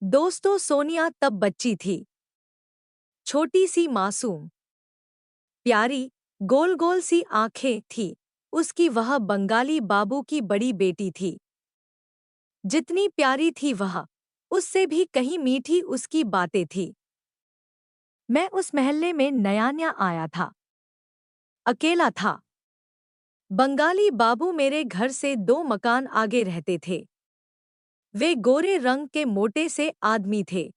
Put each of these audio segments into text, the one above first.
दोस्तों, सोनिया तब बच्ची थी। छोटी सी मासूम, प्यारी, गोल गोल सी आंखें थी। उसकी वह बंगाली बाबू की बड़ी बेटी थी। जितनी प्यारी थी वह, उससे भी कहीं मीठी उसकी बातें थी। मैं उस मोहल्ले में नया नया आया था, अकेला था। बंगाली बाबू मेरे घर से 2 मकान आगे रहते थे। वे गोरे रंग के मोटे से आदमी थे।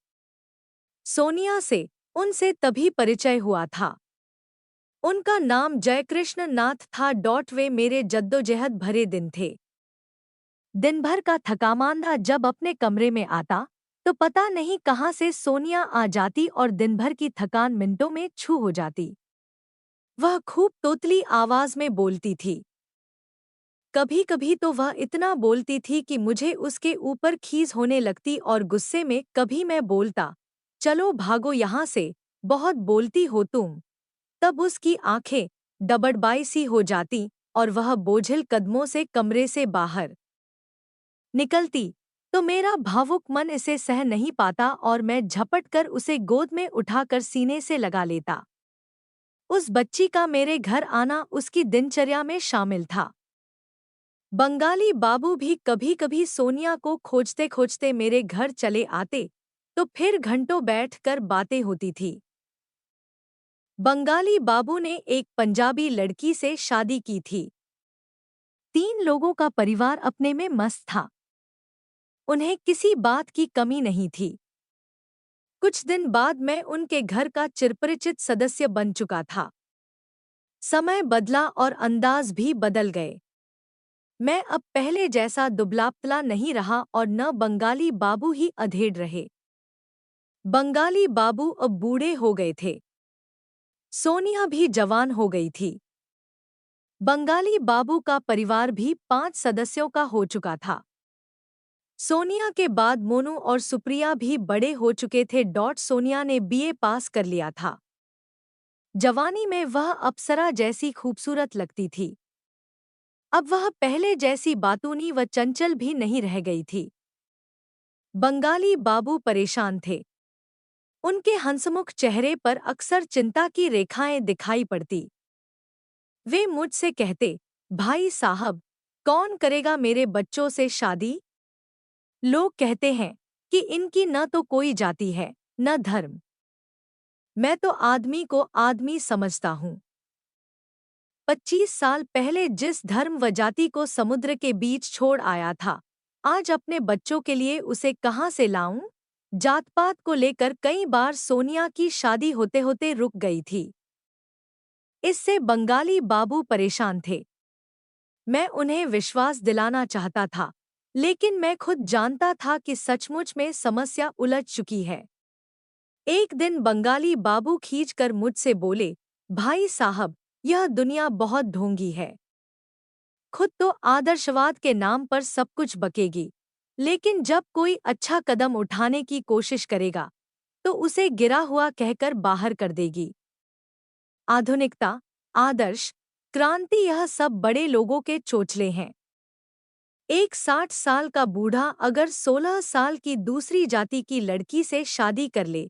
सोनिया से उनसे तभी परिचय हुआ था। उनका नाम जयकृष्ण नाथ था। वे मेरे जद्दोजहद भरे दिन थे। दिन भर का थकामांदा जब अपने कमरे में आता तो पता नहीं कहाँ से सोनिया आ जाती और दिन भर की थकान मिनटों में छू हो जाती। वह खूब तोतली आवाज में बोलती थी। कभी कभी तो वह इतना बोलती थी कि मुझे उसके ऊपर खीस होने लगती और गुस्से में कभी मैं बोलता, चलो भागो यहाँ से, बहुत बोलती हो तुम। तब उसकी आंखें डबडबाई सी हो जाती और वह बोझिल कदमों से कमरे से बाहर निकलती तो मेरा भावुक मन इसे सह नहीं पाता और मैं झपट कर उसे गोद में उठाकर सीने से लगा लेता। उस बच्ची का मेरे घर आना उसकी दिनचर्या में शामिल था। बंगाली बाबू भी कभी कभी सोनिया को खोजते खोजते मेरे घर चले आते, तो फिर घंटों बैठकर बातें होती थी। बंगाली बाबू ने एक पंजाबी लड़की से शादी की थी। 3 लोगों का परिवार अपने में मस्त था। उन्हें किसी बात की कमी नहीं थी। कुछ दिन बाद मैं उनके घर का चिरपरिचित सदस्य बन चुका था। समय बदला और अंदाज भी बदल गए। मैं अब पहले जैसा दुबला-पतला नहीं रहा और न बंगाली बाबू ही अधेड़ रहे। बंगाली बाबू अब बूढ़े हो गए थे। सोनिया भी जवान हो गई थी। बंगाली बाबू का परिवार भी 5 सदस्यों का हो चुका था। सोनिया के बाद मोनू और सुप्रिया भी बड़े हो चुके थे। सोनिया ने बीए पास कर लिया था। जवानी में वह अप्सरा जैसी खूबसूरत लगती थी। अब वह पहले जैसी बातूनी व चंचल भी नहीं रह गई थी। बंगाली बाबू परेशान थे। उनके हंसमुख चेहरे पर अक्सर चिंता की रेखाएं दिखाई पड़ती। वे मुझसे कहते, भाई साहब, कौन करेगा मेरे बच्चों से शादी? लोग कहते हैं कि इनकी न तो कोई जाति है, न धर्म। मैं तो आदमी को आदमी समझता हूँ। 25 साल पहले जिस धर्म व जाति को समुद्र के बीच छोड़ आया था, आज अपने बच्चों के लिए उसे कहाँ से लाऊं? जात-पात को लेकर कई बार सोनिया की शादी होते होते रुक गई थी। इससे बंगाली बाबू परेशान थे। मैं उन्हें विश्वास दिलाना चाहता था, लेकिन मैं खुद जानता था कि सचमुच में समस्या उलझ चुकी है। एक दिन बंगाली बाबू खींचकर मुझसे बोले, भाई साहब, यह दुनिया बहुत ढोंगी है। खुद तो आदर्शवाद के नाम पर सब कुछ बकेगी, लेकिन जब कोई अच्छा कदम उठाने की कोशिश करेगा, तो उसे गिरा हुआ कहकर बाहर कर देगी। आधुनिकता, आदर्श, क्रांति, यह सब बड़े लोगों के चोचले हैं। एक 60 साल का बूढ़ा अगर 16 साल की दूसरी जाति की लड़की से शादी कर ले,